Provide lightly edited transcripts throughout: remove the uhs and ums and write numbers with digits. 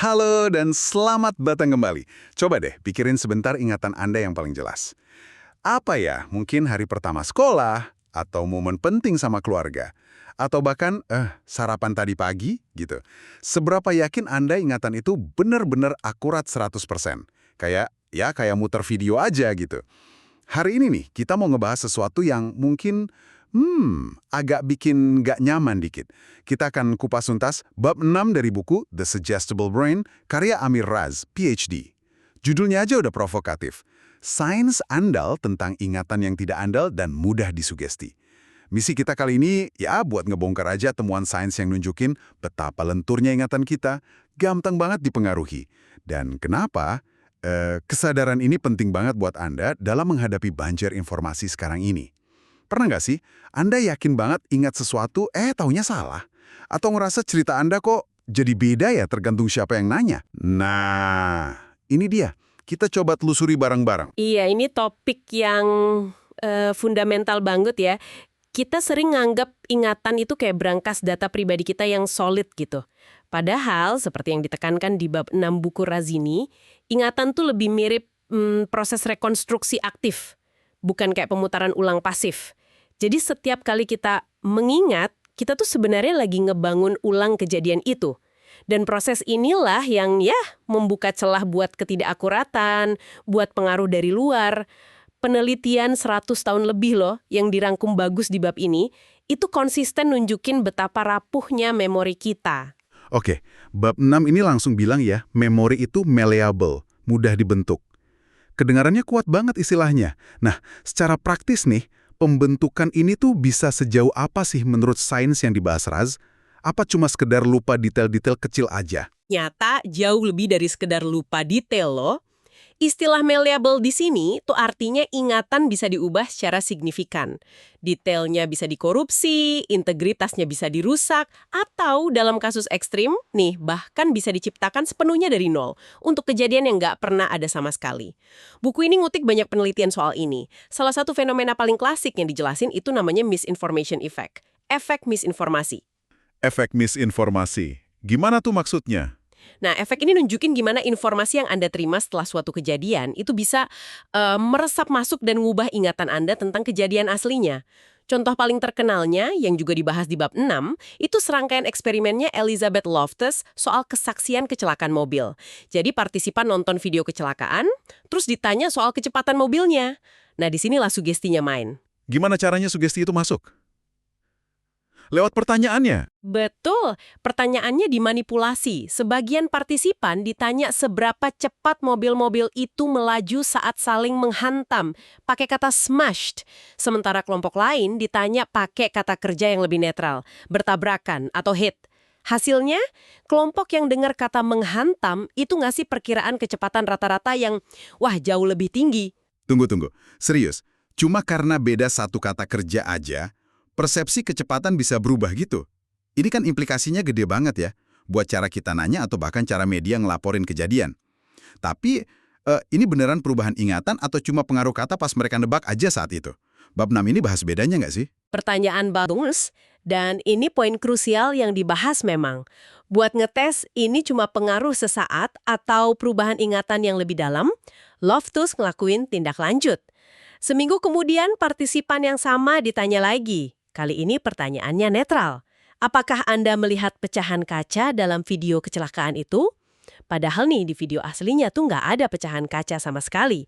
Halo dan selamat datang kembali. Coba deh pikirin sebentar ingatan Anda yang paling jelas. Apa ya? Mungkin hari pertama sekolah, atau momen penting sama keluarga, atau bahkan sarapan tadi pagi gitu. Seberapa yakin Anda ingatan itu benar-benar akurat 100%? Kayak muter video aja gitu. Hari ini nih, kita mau ngebahas sesuatu yang mungkin agak bikin nggak nyaman dikit. Kita akan kupas tuntas bab 6 dari buku The Suggestible Brain, karya Amir Raz, PhD. Judulnya aja udah provokatif. Sains andal tentang ingatan yang tidak andal dan mudah disugesti. Misi kita kali ini ya buat ngebongkar aja temuan sains yang nunjukin betapa lenturnya ingatan kita, gampang banget dipengaruhi. Dan kenapa kesadaran ini penting banget buat Anda dalam menghadapi banjir informasi sekarang ini. Pernah nggak sih, Anda yakin banget ingat sesuatu, taunya salah? Atau ngerasa cerita Anda kok jadi beda ya tergantung siapa yang nanya? Nah, ini dia. Kita coba telusuri bareng-bareng. Iya, ini topik yang fundamental banget ya. Kita sering nganggap ingatan itu kayak berangkas data pribadi kita yang solid gitu. Padahal, seperti yang ditekankan di bab 6 buku Razini, ingatan tuh lebih mirip proses rekonstruksi aktif, bukan kayak pemutaran ulang pasif. Jadi setiap kali kita mengingat, kita tuh sebenarnya lagi ngebangun ulang kejadian itu. Dan proses inilah yang membuka celah buat ketidakakuratan, buat pengaruh dari luar. Penelitian 100 tahun lebih loh yang dirangkum bagus di bab ini, itu konsisten nunjukin betapa rapuhnya memori kita. Oke, bab 6 ini langsung bilang ya, memori itu malleable, mudah dibentuk. Kedengarannya kuat banget istilahnya. Nah, secara praktis nih, pembentukan ini tuh bisa sejauh apa sih menurut sains yang dibahas Raz? Apa cuma sekedar lupa detail-detail kecil aja? Nyata jauh lebih dari sekedar lupa detail loh. Istilah malleable di sini tuh artinya ingatan bisa diubah secara signifikan. Detailnya bisa dikorupsi, integritasnya bisa dirusak, atau dalam kasus ekstrim, bahkan bisa diciptakan sepenuhnya dari nol untuk kejadian yang nggak pernah ada sama sekali. Buku ini ngutik banyak penelitian soal ini. Salah satu fenomena paling klasik yang dijelasin itu namanya misinformation effect, efek misinformasi. Efek misinformasi. Gimana tuh maksudnya? Nah, efek ini nunjukin gimana informasi yang Anda terima setelah suatu kejadian itu bisa meresap masuk dan ngubah ingatan Anda tentang kejadian aslinya. Contoh paling terkenalnya, yang juga dibahas di bab 6, itu serangkaian eksperimennya Elizabeth Loftus soal kesaksian kecelakaan mobil. Jadi partisipan nonton video kecelakaan, terus ditanya soal kecepatan mobilnya. Nah, disinilah sugestinya main. Gimana caranya sugesti itu masuk? Lewat pertanyaannya. Betul, pertanyaannya dimanipulasi. Sebagian partisipan ditanya seberapa cepat mobil-mobil itu melaju saat saling menghantam, pakai kata smashed. Sementara kelompok lain ditanya pakai kata kerja yang lebih netral, bertabrakan atau hit. Hasilnya, kelompok yang dengar kata menghantam itu ngasih perkiraan kecepatan rata-rata yang, jauh lebih tinggi. Tunggu. Serius, cuma karena beda satu kata kerja aja, persepsi kecepatan bisa berubah gitu. Ini kan implikasinya gede banget ya, buat cara kita nanya atau bahkan cara media ngelaporin kejadian. Tapi, ini beneran perubahan ingatan atau cuma pengaruh kata pas mereka nebak aja saat itu? Bab 6 ini bahas bedanya nggak sih? Pertanyaan bagus, dan ini poin krusial yang dibahas memang. Buat ngetes ini cuma pengaruh sesaat atau perubahan ingatan yang lebih dalam, Loftus ngelakuin tindak lanjut. Seminggu kemudian partisipan yang sama ditanya lagi. Kali ini pertanyaannya netral. Apakah Anda melihat pecahan kaca dalam video kecelakaan itu? Padahal di video aslinya tuh nggak ada pecahan kaca sama sekali.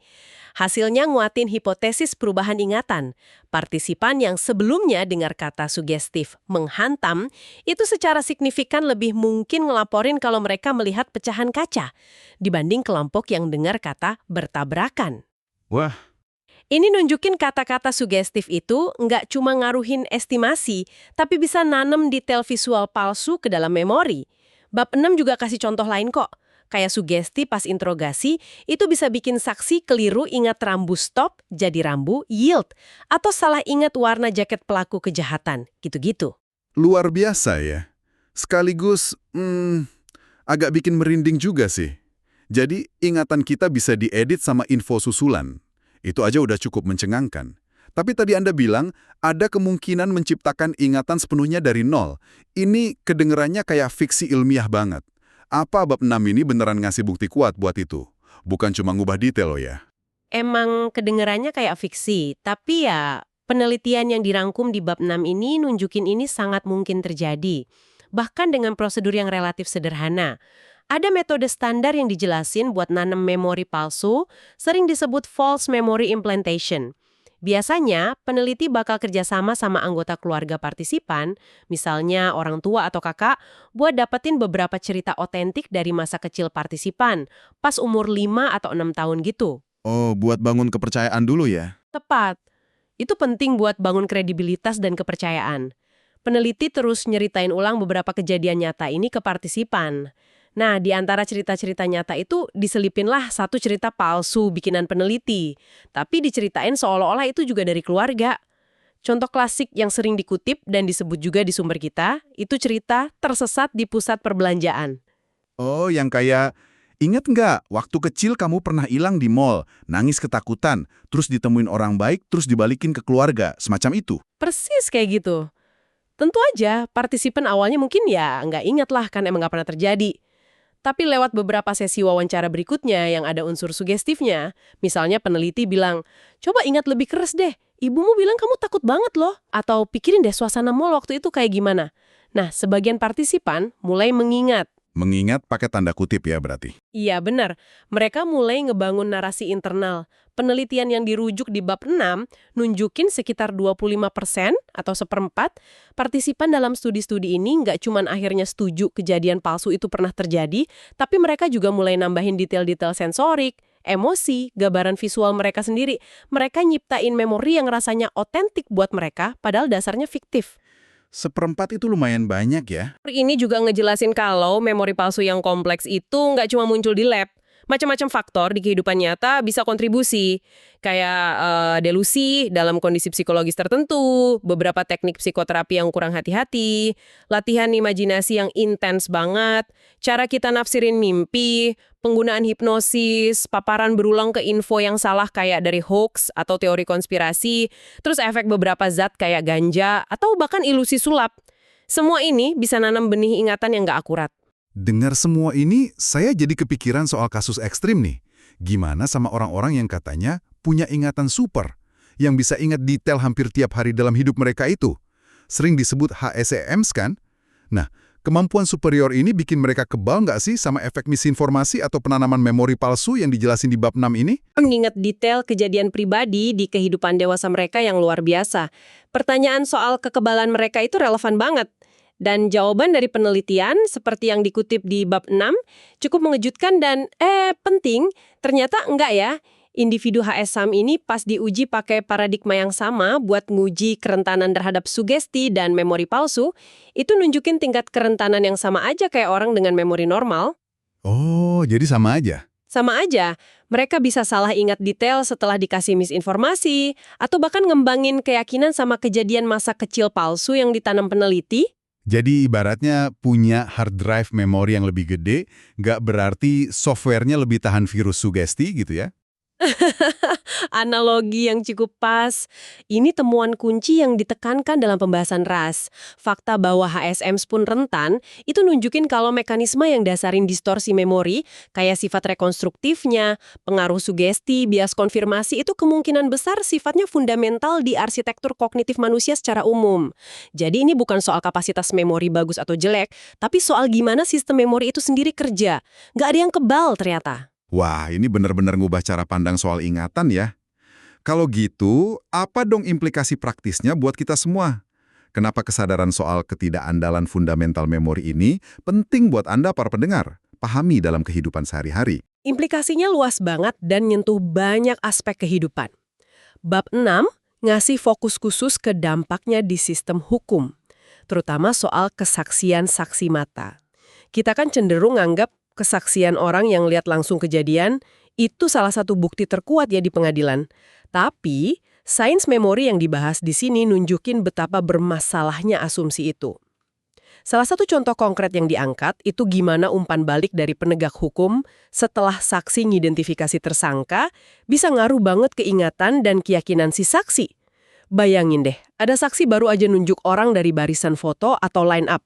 Hasilnya nguatin hipotesis perubahan ingatan. Partisipan yang sebelumnya dengar kata sugestif menghantam, itu secara signifikan lebih mungkin ngelaporin kalau mereka melihat pecahan kaca, dibanding kelompok yang dengar kata bertabrakan. Wah. Ini nunjukin kata-kata sugestif itu nggak cuma ngaruhin estimasi, tapi bisa nanem detail visual palsu ke dalam memori. Bab 6 juga kasih contoh lain kok. Kayak sugesti pas interogasi, itu bisa bikin saksi keliru ingat rambu stop, jadi rambu yield. Atau salah ingat warna jaket pelaku kejahatan, gitu-gitu. Luar biasa ya. Sekaligus, agak bikin merinding juga sih. Jadi, ingatan kita bisa diedit sama info susulan. Itu aja udah cukup mencengangkan. Tapi tadi Anda bilang, ada kemungkinan menciptakan ingatan sepenuhnya dari nol. Ini kedengerannya kayak fiksi ilmiah banget. Apa bab 6 ini beneran ngasih bukti kuat buat itu? Bukan cuma ngubah detail loh ya. Emang kedengerannya kayak fiksi, tapi ya penelitian yang dirangkum di bab 6 ini nunjukin ini sangat mungkin terjadi. Bahkan dengan prosedur yang relatif sederhana. Ada metode standar yang dijelasin buat nanam memori palsu, sering disebut false memory implantation. Biasanya, peneliti bakal kerjasama sama anggota keluarga partisipan, misalnya orang tua atau kakak, buat dapetin beberapa cerita otentik dari masa kecil partisipan, pas umur 5 atau 6 tahun gitu. Oh, buat bangun kepercayaan dulu ya? Tepat. Itu penting buat bangun kredibilitas dan kepercayaan. Peneliti terus nyeritain ulang beberapa kejadian nyata ini ke partisipan. Nah, di antara cerita-cerita nyata itu diselipinlah satu cerita palsu bikinan peneliti. Tapi diceritain seolah-olah itu juga dari keluarga. Contoh klasik yang sering dikutip dan disebut juga di sumber kita, itu cerita tersesat di pusat perbelanjaan. Oh, yang kayak, ingat nggak waktu kecil kamu pernah hilang di mall, nangis ketakutan, terus ditemuin orang baik, terus dibalikin ke keluarga, semacam itu? Persis kayak gitu. Tentu aja, partisipan awalnya mungkin ya nggak ingat lah kan emang nggak pernah terjadi. Tapi lewat beberapa sesi wawancara berikutnya yang ada unsur sugestifnya, misalnya peneliti bilang, coba ingat lebih keras deh, ibumu bilang kamu takut banget loh, atau pikirin deh suasana mall waktu itu kayak gimana. Nah, sebagian partisipan mulai mengingat. Mengingat pakai tanda kutip ya berarti. Iya benar, mereka mulai ngebangun narasi internal. Penelitian yang dirujuk di bab 6 nunjukin sekitar 25% atau seperempat partisipan dalam studi-studi ini nggak cuman akhirnya setuju kejadian palsu itu pernah terjadi, tapi mereka juga mulai nambahin detail-detail sensorik, emosi, gambaran visual mereka sendiri. Mereka nyiptain memori yang rasanya otentik buat mereka, padahal dasarnya fiktif. Seperempat itu lumayan banyak ya. Ini juga ngejelasin kalau memori palsu yang kompleks itu nggak cuma muncul di lab. Macam-macam faktor di kehidupan nyata bisa kontribusi. Kayak delusi dalam kondisi psikologis tertentu, beberapa teknik psikoterapi yang kurang hati-hati, latihan imajinasi yang intens banget, cara kita nafsirin mimpi, penggunaan hipnosis, paparan berulang ke info yang salah kayak dari hoax atau teori konspirasi, terus efek beberapa zat kayak ganja, atau bahkan ilusi sulap. Semua ini bisa nanam benih ingatan yang nggak akurat. Dengar semua ini, saya jadi kepikiran soal kasus ekstrim nih. Gimana sama orang-orang yang katanya punya ingatan super, yang bisa ingat detail hampir tiap hari dalam hidup mereka itu. Sering disebut HSEMs kan? Nah, kemampuan superior ini bikin mereka kebal nggak sih sama efek misinformasi atau penanaman memori palsu yang dijelasin di bab 6 ini? Mengingat detail kejadian pribadi di kehidupan dewasa mereka yang luar biasa. Pertanyaan soal kekebalan mereka itu relevan banget. Dan jawaban dari penelitian, seperti yang dikutip di bab 6, cukup mengejutkan dan penting. Ternyata enggak ya. Individu HSAM ini pas diuji pakai paradigma yang sama buat nguji kerentanan terhadap sugesti dan memori palsu, itu nunjukin tingkat kerentanan yang sama aja kayak orang dengan memori normal. Oh, jadi sama aja. Sama aja, mereka bisa salah ingat detail setelah dikasih misinformasi, atau bahkan ngembangin keyakinan sama kejadian masa kecil palsu yang ditanam peneliti. Jadi ibaratnya punya hard drive memori yang lebih gede, nggak berarti softwarenya lebih tahan virus sugesti gitu ya? Analogi yang cukup pas. Ini temuan kunci yang ditekankan dalam pembahasan RAS. Fakta bahwa HSMs pun rentan, itu nunjukin kalau mekanisme yang dasarin distorsi memori, kayak sifat rekonstruktifnya, pengaruh sugesti, bias konfirmasi, itu kemungkinan besar sifatnya fundamental di arsitektur kognitif manusia secara umum. Jadi ini bukan soal kapasitas memori bagus atau jelek, tapi soal gimana sistem memori itu sendiri kerja. Nggak ada yang kebal ternyata. Wah, ini benar-benar ngubah cara pandang soal ingatan ya. Kalau gitu, apa dong implikasi praktisnya buat kita semua? Kenapa kesadaran soal ketidakandalan fundamental memori ini penting buat Anda para pendengar pahami dalam kehidupan sehari-hari? Implikasinya luas banget dan nyentuh banyak aspek kehidupan. Bab 6 ngasih fokus khusus ke dampaknya di sistem hukum, terutama soal kesaksian saksi mata. Kita kan cenderung nganggap kesaksian orang yang lihat langsung kejadian itu salah satu bukti terkuat ya di pengadilan. Tapi, sains memori yang dibahas di sini nunjukin betapa bermasalahnya asumsi itu. Salah satu contoh konkret yang diangkat itu gimana umpan balik dari penegak hukum setelah saksi ngidentifikasi tersangka bisa ngaruh banget keingatan dan keyakinan si saksi. Bayangin deh, ada saksi baru aja nunjuk orang dari barisan foto atau line up.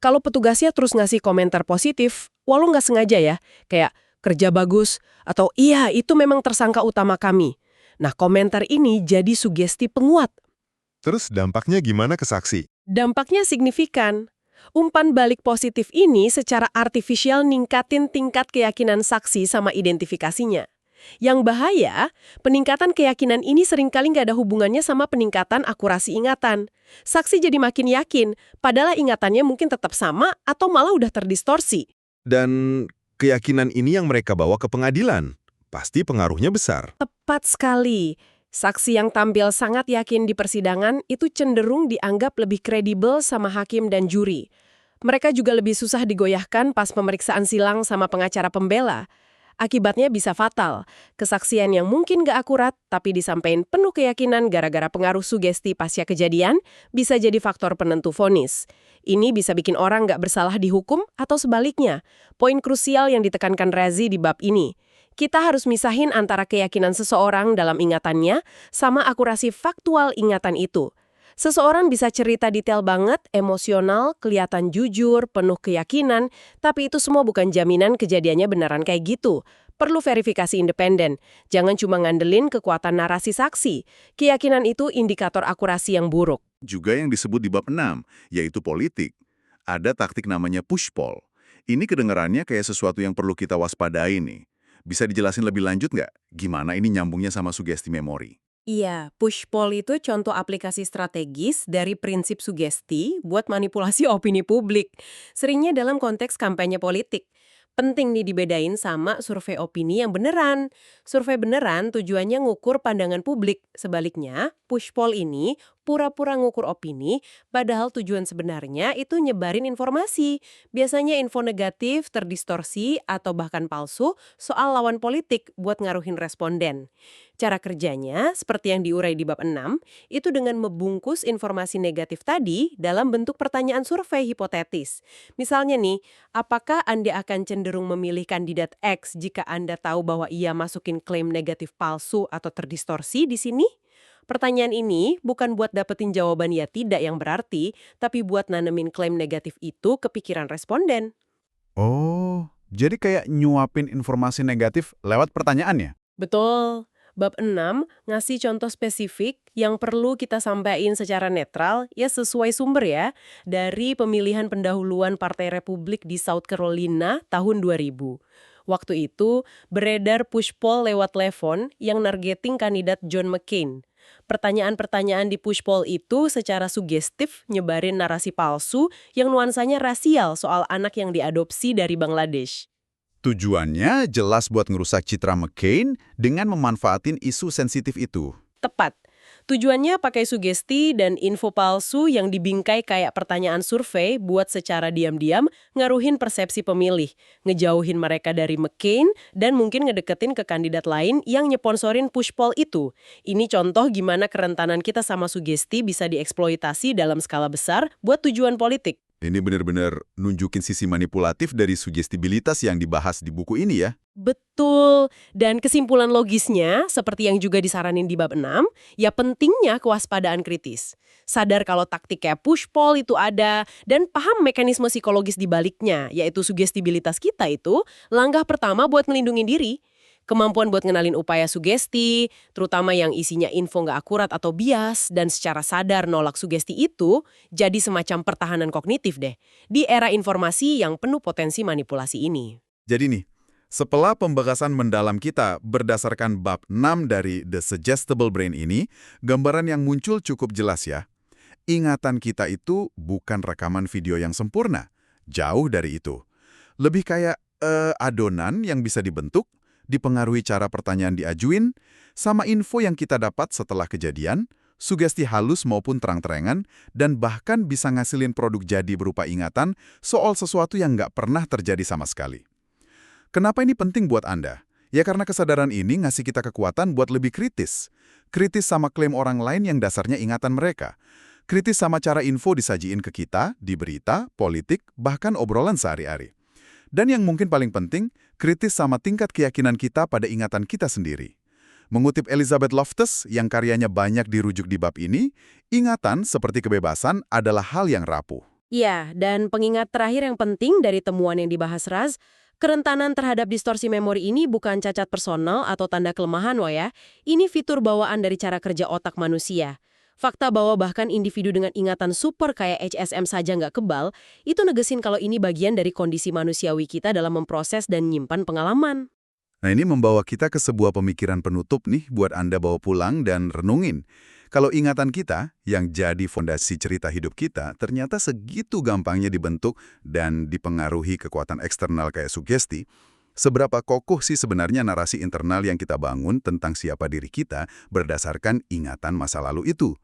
Kalau petugasnya terus ngasih komentar positif, walau nggak sengaja ya, kayak kerja bagus, atau iya itu memang tersangka utama kami. Nah, komentar ini jadi sugesti penguat. Terus dampaknya gimana ke saksi? Dampaknya signifikan. Umpan balik positif ini secara artifisial ningkatin tingkat keyakinan saksi sama identifikasinya. Yang bahaya, peningkatan keyakinan ini seringkali nggak ada hubungannya sama peningkatan akurasi ingatan. Saksi jadi makin yakin, padahal ingatannya mungkin tetap sama atau malah udah terdistorsi. Dan keyakinan ini yang mereka bawa ke pengadilan. Pasti pengaruhnya besar. Tepat sekali. Saksi yang tampil sangat yakin di persidangan itu cenderung dianggap lebih kredibel sama hakim dan juri. Mereka juga lebih susah digoyahkan pas pemeriksaan silang sama pengacara pembela. Akibatnya bisa fatal. Kesaksian yang mungkin gak akurat, tapi disampaikan penuh keyakinan gara-gara pengaruh sugesti pasca kejadian, bisa jadi faktor penentu vonis. Ini bisa bikin orang gak bersalah dihukum atau sebaliknya. Poin krusial yang ditekankan Razi di bab ini. Kita harus misahin antara keyakinan seseorang dalam ingatannya sama akurasi faktual ingatan itu. Seseorang bisa cerita detail banget, emosional, kelihatan jujur, penuh keyakinan, tapi itu semua bukan jaminan kejadiannya beneran kayak gitu. Perlu verifikasi independen. Jangan cuma ngandelin kekuatan narasi saksi. Keyakinan itu indikator akurasi yang buruk. Juga yang disebut di bab 6, yaitu politik. Ada taktik namanya push poll. Ini kedengarannya kayak sesuatu yang perlu kita waspadai nih. Bisa dijelasin lebih lanjut nggak? Gimana ini nyambungnya sama sugesti memori? Iya, push poll itu contoh aplikasi strategis dari prinsip sugesti buat manipulasi opini publik. Seringnya dalam konteks kampanye politik. Penting nih dibedain sama survei opini yang beneran. Survei beneran tujuannya ngukur pandangan publik. Sebaliknya, push poll ini pura-pura ngukur opini, padahal tujuan sebenarnya itu nyebarin informasi. Biasanya info negatif, terdistorsi, atau bahkan palsu soal lawan politik buat ngaruhin responden. Cara kerjanya, seperti yang diurai di bab 6, itu dengan membungkus informasi negatif tadi dalam bentuk pertanyaan survei hipotetis. Misalnya nih, apakah Anda akan cenderung memilih kandidat X jika Anda tahu bahwa ia masukin klaim negatif palsu atau terdistorsi di sini? Pertanyaan ini bukan buat dapetin jawaban ya tidak yang berarti, tapi buat nanemin klaim negatif itu ke pikiran responden. Oh, jadi kayak nyuapin informasi negatif lewat pertanyaannya? Betul. Bab 6 ngasih contoh spesifik yang perlu kita sampaikan secara netral, ya sesuai sumber ya, dari pemilihan pendahuluan Partai Republik di South Carolina tahun 2000. Waktu itu, beredar push poll lewat telepon yang nargeting kandidat John McCain. Pertanyaan-pertanyaan di push poll itu secara sugestif nyebarin narasi palsu yang nuansanya rasial soal anak yang diadopsi dari Bangladesh. Tujuannya jelas buat ngerusak citra McCain dengan memanfaatin isu sensitif itu. Tepat. Tujuannya pakai sugesti dan info palsu yang dibingkai kayak pertanyaan survei buat secara diam-diam ngaruhin persepsi pemilih, ngejauhin mereka dari McCain, dan mungkin ngedeketin ke kandidat lain yang nyeponsorin push poll itu. Ini contoh gimana kerentanan kita sama sugesti bisa dieksploitasi dalam skala besar buat tujuan politik. Ini benar-benar nunjukin sisi manipulatif dari sugestibilitas yang dibahas di buku ini ya. Betul. Dan kesimpulan logisnya, seperti yang juga disaranin di bab 6, ya pentingnya kewaspadaan kritis. Sadar kalau taktik kayak push poll itu ada, dan paham mekanisme psikologis di baliknya, yaitu sugestibilitas kita itu, langkah pertama buat ngelindungin diri. Kemampuan buat ngenalin upaya sugesti, terutama yang isinya info nggak akurat atau bias, dan secara sadar nolak sugesti itu, jadi semacam pertahanan kognitif deh, di era informasi yang penuh potensi manipulasi ini. Jadi nih, setelah pembahasan mendalam kita berdasarkan bab 6 dari The Suggestible Brain ini, gambaran yang muncul cukup jelas ya. Ingatan kita itu bukan rekaman video yang sempurna, jauh dari itu. Lebih kayak adonan yang bisa dibentuk, dipengaruhi cara pertanyaan diajuin, sama info yang kita dapat setelah kejadian, sugesti halus maupun terang-terangan, dan bahkan bisa ngasilin produk jadi berupa ingatan soal sesuatu yang nggak pernah terjadi sama sekali. Kenapa ini penting buat Anda? Ya karena kesadaran ini ngasih kita kekuatan buat lebih kritis. Kritis sama klaim orang lain yang dasarnya ingatan mereka. Kritis sama cara info disajiin ke kita, di berita, politik, bahkan obrolan sehari-hari. Dan yang mungkin paling penting, kritis sama tingkat keyakinan kita pada ingatan kita sendiri. Mengutip Elizabeth Loftus yang karyanya banyak dirujuk di bab ini, ingatan seperti kebebasan adalah hal yang rapuh. Ya, dan pengingat terakhir yang penting dari temuan yang dibahas Raz, kerentanan terhadap distorsi memori ini bukan cacat personal atau tanda kelemahan, wah ya. Ini fitur bawaan dari cara kerja otak manusia. Fakta bahwa bahkan individu dengan ingatan super kayak HSM saja nggak kebal, itu negesin kalau ini bagian dari kondisi manusiawi kita dalam memproses dan nyimpan pengalaman. Nah, ini membawa kita ke sebuah pemikiran penutup nih buat Anda bawa pulang dan renungin. Kalau ingatan kita, yang jadi fondasi cerita hidup kita, ternyata segitu gampangnya dibentuk dan dipengaruhi kekuatan eksternal kayak sugesti, seberapa kokoh sih sebenarnya narasi internal yang kita bangun tentang siapa diri kita berdasarkan ingatan masa lalu itu?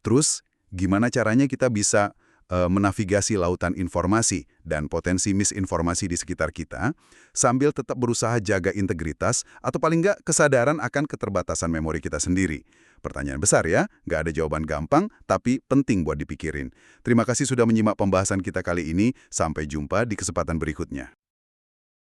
Terus, gimana caranya kita bisa menavigasi lautan informasi dan potensi misinformasi di sekitar kita, sambil tetap berusaha jaga integritas atau paling nggak kesadaran akan keterbatasan memori kita sendiri. Pertanyaan besar ya, nggak ada jawaban gampang, tapi penting buat dipikirin. Terima kasih sudah menyimak pembahasan kita kali ini, sampai jumpa di kesempatan berikutnya.